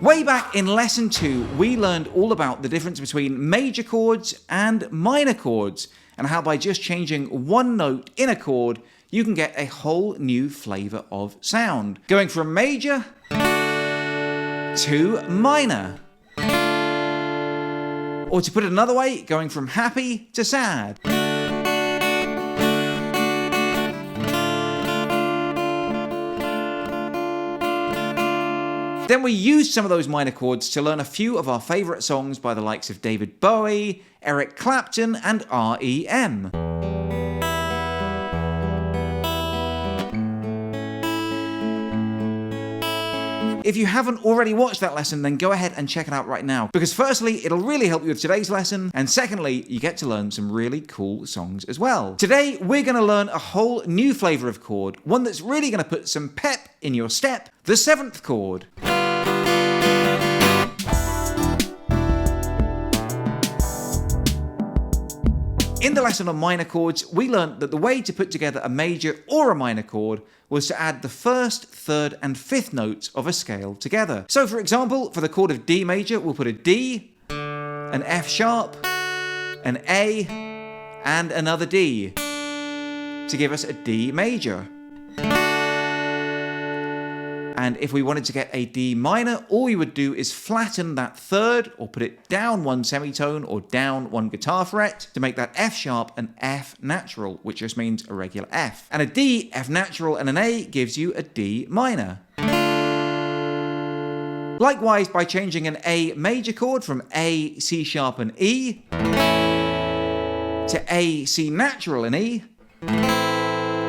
Way back in lesson 2, we learned all about the difference between major chords and minor chords, and how by just changing one note in a chord, you can get a whole new flavour of sound. Going from major to minor. Or to put it another way, going from happy to sad. Then we used some of those minor chords to learn a few of our favourite songs by the likes of David Bowie, Eric Clapton and R.E.M. If you haven't already watched that lesson, then go ahead and check it out right now. Because firstly, it'll really help you with today's lesson, and secondly, you get to learn some really cool songs as well. Today, we're going to learn a whole new flavour of chord, one that's really going to put some pep in your step, the 7th chord. In the lesson on minor chords, we learnt that the way to put together a major or a minor chord was to add the 1st, 3rd and 5th notes of a scale together. So for example, for the chord of D major, we'll put a D, an F sharp, an A, and another D to give us a D major. And if we wanted to get a D minor, all we would do is flatten that 3rd, or put it down 1 semitone or down 1 guitar fret to make that F sharp an F natural, which just means a regular F. And a D, F natural and an A gives you a D minor. Likewise, by changing an A major chord from A, C sharp and E to A, C natural and E,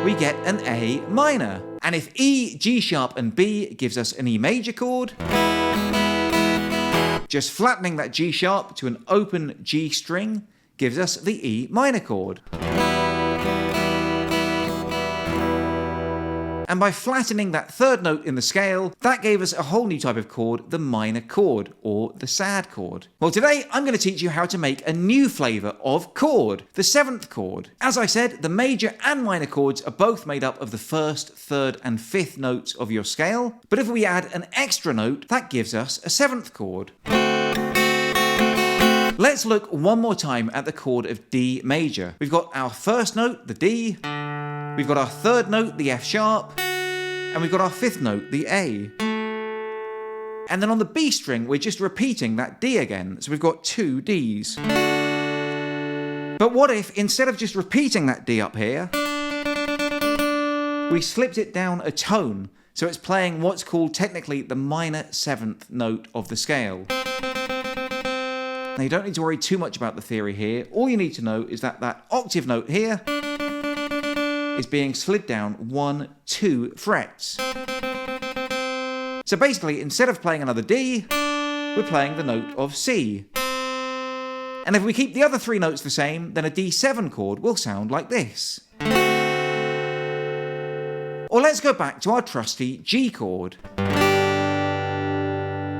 we get an A minor. And if E, G sharp and B gives us an E major chord, just flattening that G sharp to an open G string gives us the E minor chord. And by flattening that 3rd note in the scale, that gave us a whole new type of chord, the minor chord, or the sad chord. Well, today I'm going to teach you how to make a new flavour of chord, the 7th chord. As I said, the major and minor chords are both made up of the 1st, 3rd and 5th notes of your scale, but if we add an extra note, that gives us a 7th chord. Let's look one more time at the chord of D major. We've got our 1st note, the D, we've got our 3rd note, the F sharp, and we've got our 5th note, the A. And then on the B string, we're just repeating that D again, so we've got 2 Ds. But what if, instead of just repeating that D up here, we slipped it down a tone, so it's playing what's called technically the minor 7th note of the scale. Now you don't need to worry too much about the theory here. All you need to know is that that octave note here is being slid down 1, 2 frets. So basically, instead of playing another D, we're playing the note of C. And if we keep the other 3 notes the same, then a D7 chord will sound like this. Or let's go back to our trusty G chord.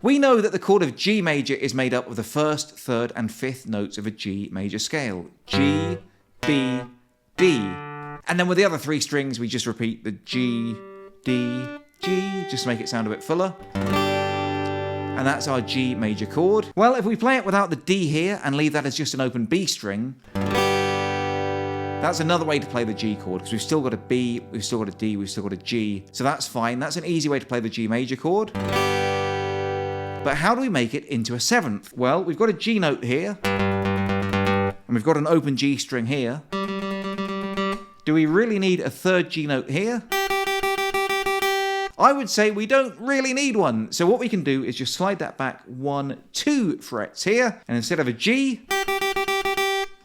We know that the chord of G major is made up of the 1st, 3rd and 5th notes of a G major scale. G, B, D. And then with the other 3 strings, we just repeat the G, D, G, just to make it sound a bit fuller. And that's our G major chord. Well, if we play it without the D here and leave that as just an open B string, that's another way to play the G chord, because we've still got a B, we've still got a D, we've still got a G. So that's fine. That's an easy way to play the G major chord. But how do we make it into a 7th? Well, we've got a G note here, and we've got an open G string here. Do we really need a 3rd G note here? I would say we don't really need one. So what we can do is just slide that back 1, 2 frets here, and instead of a G,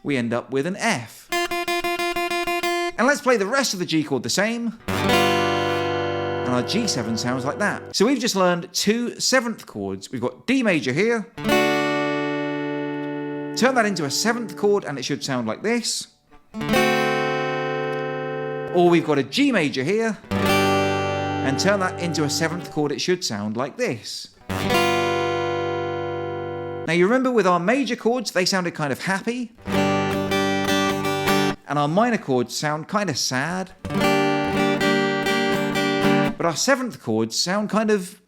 we end up with an F. And let's play the rest of the G chord the same. And our G7 sounds like that. So we've just learned 2 7th chords. We've got D major here. Turn that into a 7th chord and it should sound like this. Or we've got a G major here. And turn that into a 7th chord, it should sound like this. Now you remember with our major chords, they sounded kind of happy. And our minor chords sound kind of sad. But our 7th chords sound kind of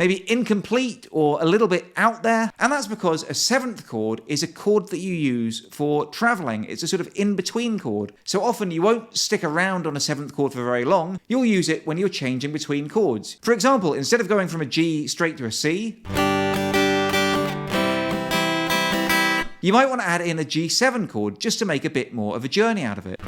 maybe incomplete or a little bit out there. And that's because a 7th chord is a chord that you use for traveling. It's a sort of in-between chord. So often you won't stick around on a 7th chord for very long. You'll use it when you're changing between chords. For example, instead of going from a G straight to a C, you might want to add in a G7 chord just to make a bit more of a journey out of it.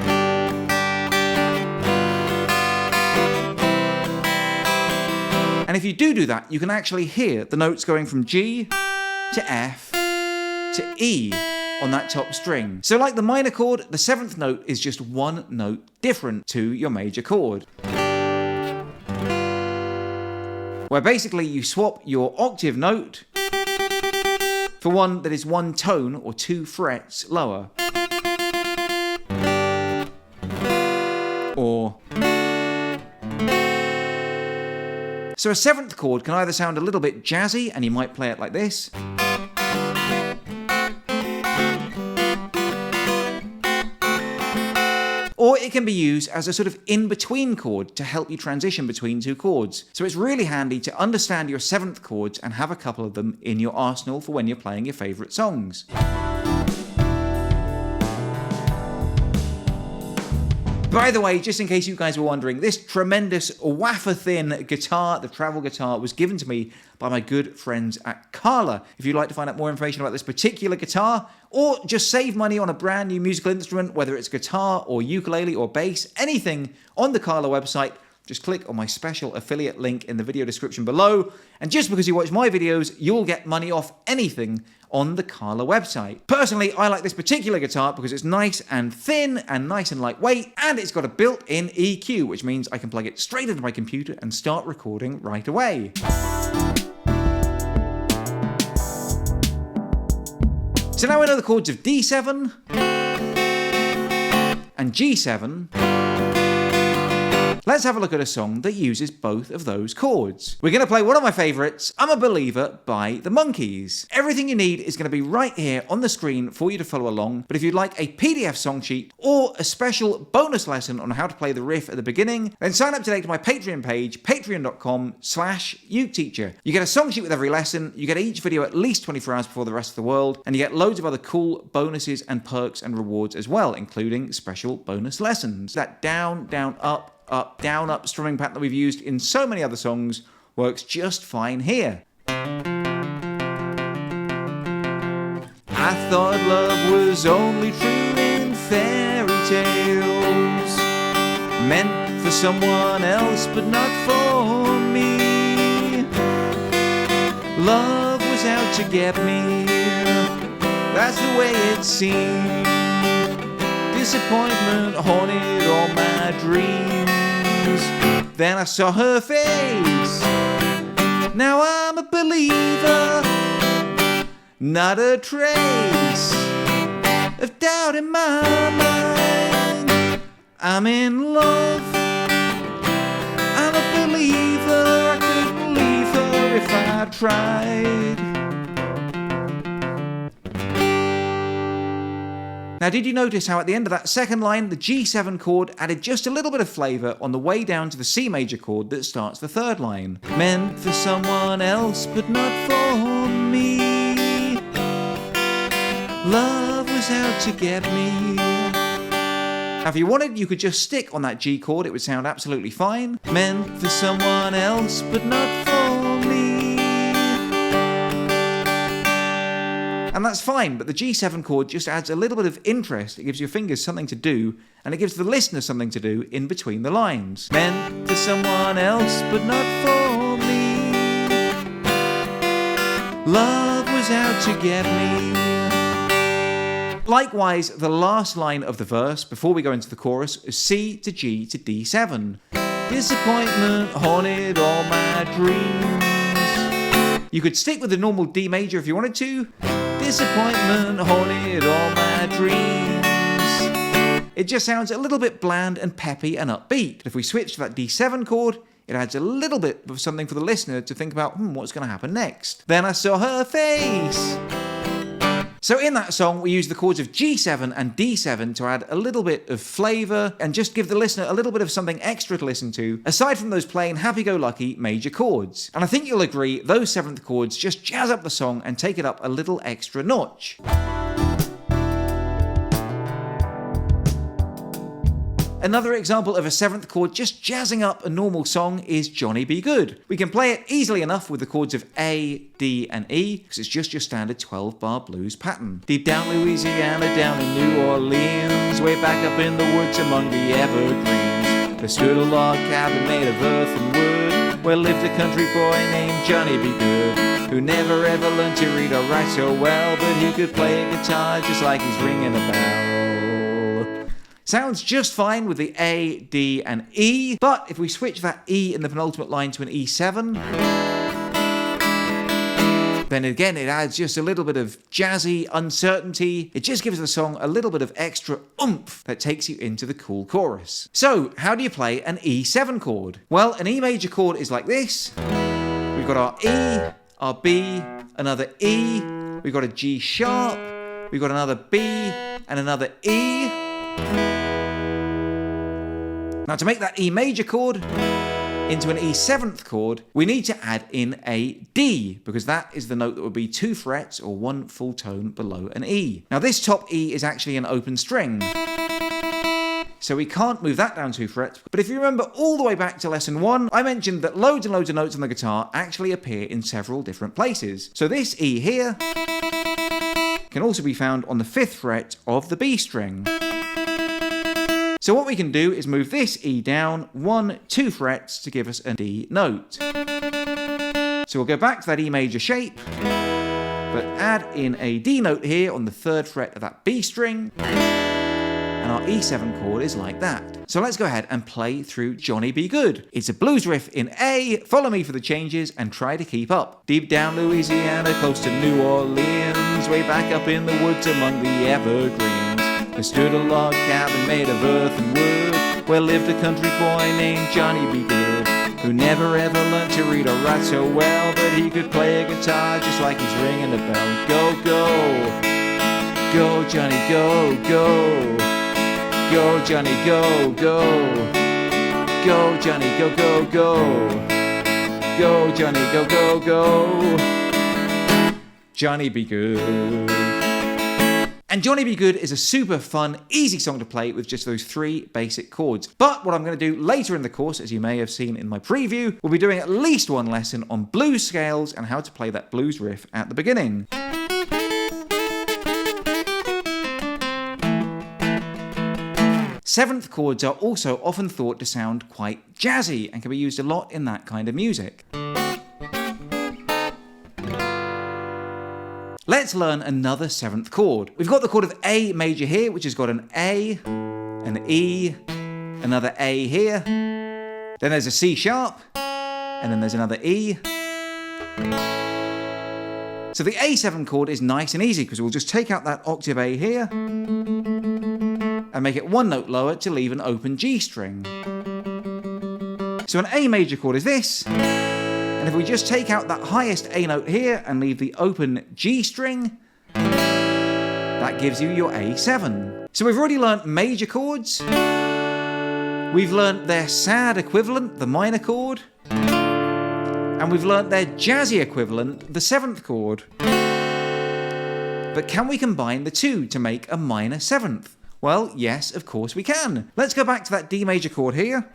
And if you do that, you can actually hear the notes going from G to F to E on that top string. So like the minor chord, the 7th note is just one note different to your major chord. Where basically you swap your octave note for one that is one tone or 2 frets lower. Or so a 7th chord can either sound a little bit jazzy, and you might play it like this, or it can be used as a sort of in-between chord to help you transition between 2 chords. So it's really handy to understand your 7th chords and have a couple of them in your arsenal for when you're playing your favourite songs. By the way, just in case you guys were wondering, this tremendous wafer-thin guitar, the travel guitar, was given to me by my good friends at Carla. If you'd like to find out more information about this particular guitar, or just save money on a brand new musical instrument, whether it's guitar or ukulele or bass, anything on the Carla website, just click on my special affiliate link in the video description below. And just because you watch my videos, you'll get money off anything on the Carla website. Personally, I like this particular guitar because it's nice and thin and nice and lightweight, and it's got a built-in EQ, which means I can plug it straight into my computer and start recording right away. So now we know the chords of D7 and G7. Let's have a look at a song that uses both of those chords. We're going to play one of my favourites, I'm a Believer by the Monkees. Everything you need is going to be right here on the screen for you to follow along, but if you'd like a PDF song sheet or a special bonus lesson on how to play the riff at the beginning, then sign up today to my Patreon page, patreon.com/uketeacher. You get a song sheet with every lesson, you get each video at least 24 hours before the rest of the world, and you get loads of other cool bonuses and perks and rewards as well, including special bonus lessons. That down, down, up, up, down, up strumming pattern that we've used in so many other songs works just fine here. I thought love was only true in fairy tales, meant for someone else but not for me. Love was out to get me, that's the way it seemed. Disappointment haunted all my dreams. Then I saw her face. Now I'm a believer, not a trace of doubt in my mind. I'm in love, I'm a believer. I couldn't leave her if I tried. Now, did you notice how at the end of that second line, the G7 chord added just a little bit of flavour on the way down to the C major chord that starts the third line? Meant for someone else, but not for me. Love was out to get me. Now, if you wanted, you could just stick on that G chord. It would sound absolutely fine. Meant for someone else, but not for me. And that's fine, but the G7 chord just adds a little bit of interest. It gives your fingers something to do, and it gives the listener something to do in between the lines. Meant for someone else, but not for me. Love was out to get me. Likewise, the last line of the verse, before we go into the chorus, is C to G to D7. Disappointment haunted all my dreams. You could stick with the normal D major if you wanted to. Disappointment haunted all my dreams. It just sounds a little bit bland and peppy and upbeat. If we switch to that D7 chord, it adds a little bit of something for the listener to think about, what's going to happen next? Then I saw her face. So in that song, we use the chords of G7 and D7 to add a little bit of flavour and just give the listener a little bit of something extra to listen to, aside from those plain happy-go-lucky major chords. And I think you'll agree, those seventh chords just jazz up the song and take it up a little extra notch. Another example of a seventh chord just jazzing up a normal song is Johnny Be Good. We can play it easily enough with the chords of A, D and E, because it's just your standard 12-bar blues pattern. Deep down Louisiana, down in New Orleans, way back up in the woods among the evergreens, there stood a log cabin made of earth and wood, where lived a country boy named Johnny Be Good, who never ever learned to read or write so well, but he could play a guitar just like he's ringing a bell. Sounds just fine with the A, D and E, but if we switch that E in the penultimate line to an E7, then again it adds just a little bit of jazzy uncertainty. It just gives the song a little bit of extra oomph that takes you into the cool chorus. So how do you play an E7 chord? Well, an E major chord is like this. We've got our E, our B, another E, we've got a G sharp, we've got another B and another E. Now to make that E major chord into an E7th chord, we need to add in a D, because that is the note that would be 2 frets or 1 full tone below an E. Now this top E is actually an open string, so we can't move that down 2 frets. But if you remember all the way back to lesson 1, I mentioned that loads and loads of notes on the guitar actually appear in several different places. So this E here can also be found on the 5th fret of the B string. So what we can do is move this E down 1, 2 frets to give us a D note. So we'll go back to that E major shape, but add in a D note here on the 3rd fret of that B string, and our E7 chord is like that. So let's go ahead and play through Johnny Be Good. It's a blues riff in A, follow me for the changes and try to keep up. Deep down Louisiana, close to New Orleans, way back up in the woods among the evergreens, there stood a log cabin made of earth and wood, where lived a country boy named Johnny Be Good, who never ever learned to read or write so well, but he could play a guitar just like he's ringing a bell. Go, go, go Johnny, go, go, go Johnny, go, go, go Johnny, go, go, go, go Johnny, go, go, go, Johnny Be Good. And Johnny Be Good is a super fun, easy song to play with just those 3 basic chords. But what I'm going to do later in the course, as you may have seen in my preview, we'll be doing at least one lesson on blues scales and how to play that blues riff at the beginning. Seventh chords are also often thought to sound quite jazzy and can be used a lot in that kind of music. Let's learn another 7th chord. We've got the chord of A major here, which has got an A, an E, another A here, then there's a C sharp, and then there's another E. So the A7 chord is nice and easy because we'll just take out that octave A here and make it 1 note lower to leave an open G string. So an A major chord is this. And if we just take out that highest A note here and leave the open G string, that gives you your A7. So we've already learnt major chords. We've learnt their sad equivalent, the minor chord. And we've learnt their jazzy equivalent, the 7th chord. But can we combine the 2 to make a minor 7th? Well, yes, of course we can. Let's go back to that D major chord here.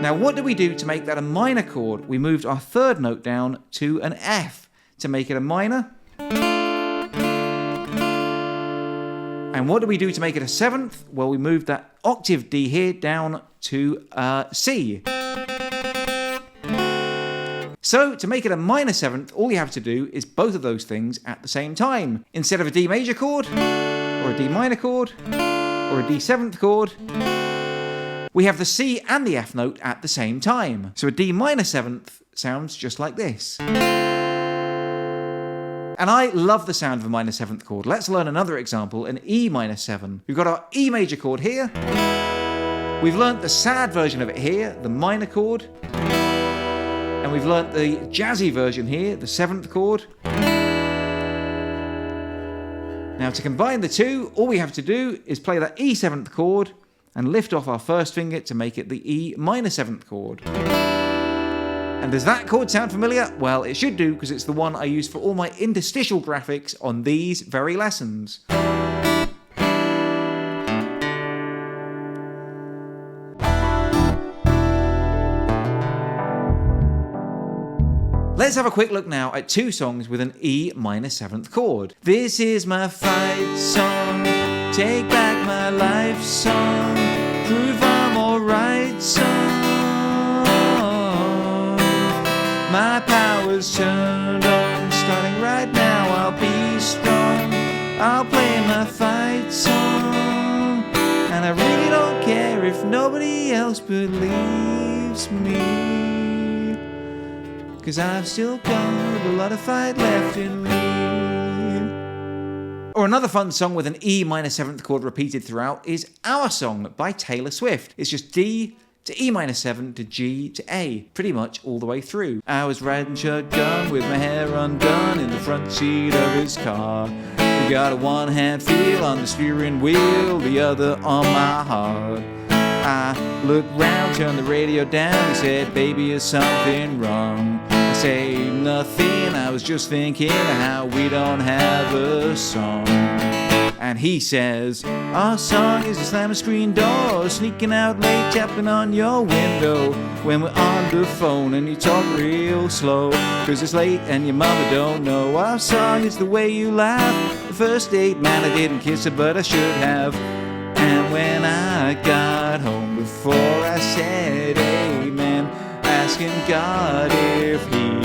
Now, what did we do to make that a minor chord? We moved our 3rd note down to an F to make it a minor. And what did we do to make it a 7th? Well, we moved that octave D here down to C. So, to make it a minor 7th, all you have to do is both of those things at the same time. Instead of a D major chord, or a D minor chord, or a D7th chord, we have the C and the F note at the same time. So a D minor 7th sounds just like this. And I love the sound of a minor 7th chord. Let's learn another example, an E minor 7. We've got our E major chord here. We've learnt the sad version of it here, the minor chord. And we've learnt the jazzy version here, the 7th chord. Now to combine the two, all we have to do is play that E 7th chord and lift off our first finger to make it the E minor 7th chord. And does that chord sound familiar? Well, it should do, because it's the one I use for all my interstitial graphics on these very lessons. Let's have a quick look now at two songs with an E minor 7th chord. This is my fight song, take back my life song, prove I'm alright song. My power's turned on, starting right now, I'll be strong. I'll play my fight song, and I really don't care if nobody else believes me. 'Cause I've still got a lot of fight left in me. Or another fun song with an E minor 7th chord repeated throughout is Our Song by Taylor Swift. It's just D to E minor 7 to G to A, pretty much all the way through. I was riding shotgun with my hair undone in the front seat of his car. We got a one-hand feel on the steering wheel, the other on my heart. I looked round, turned the radio down, he said, baby, is something wrong? I say nothing, I was just thinking how we don't have a song. And he says, our song is a slamming screen door, sneaking out late, tapping on your window when we're on the phone and you talk real slow, 'cause it's late and your mama don't know. Our song is the way you laugh, the first date, man, I didn't kiss her but I should have. And when I got home, before I said amen, asking God if he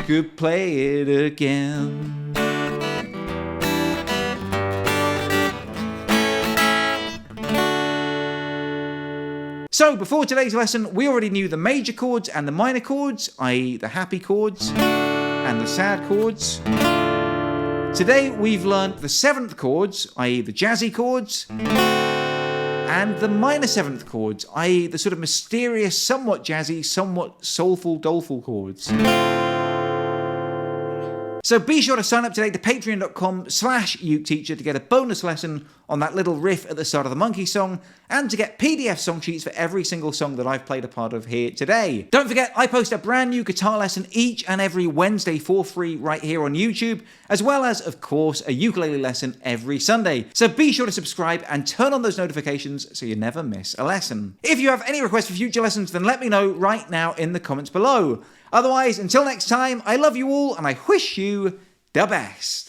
could play it again. So before today's lesson, we already knew the major chords and the minor chords, i.e. the happy chords and the sad chords. Today we've learned the 7th chords, i.e. the jazzy chords, and the minor 7th chords, i.e. the sort of mysterious, somewhat jazzy, somewhat soulful, doleful chords. So be sure to sign up today to patreon.com/uketeacher to get a bonus lesson on that little riff at the start of the Monkees song, and to get PDF song sheets for every single song that I've played a part of here today. Don't forget, I post a brand new guitar lesson each and every Wednesday for free right here on YouTube, as well as, of course, a ukulele lesson every Sunday. So be sure to subscribe and turn on those notifications so you never miss a lesson. If you have any requests for future lessons, then let me know right now in the comments below. Otherwise, until next time, I love you all and I wish you the best.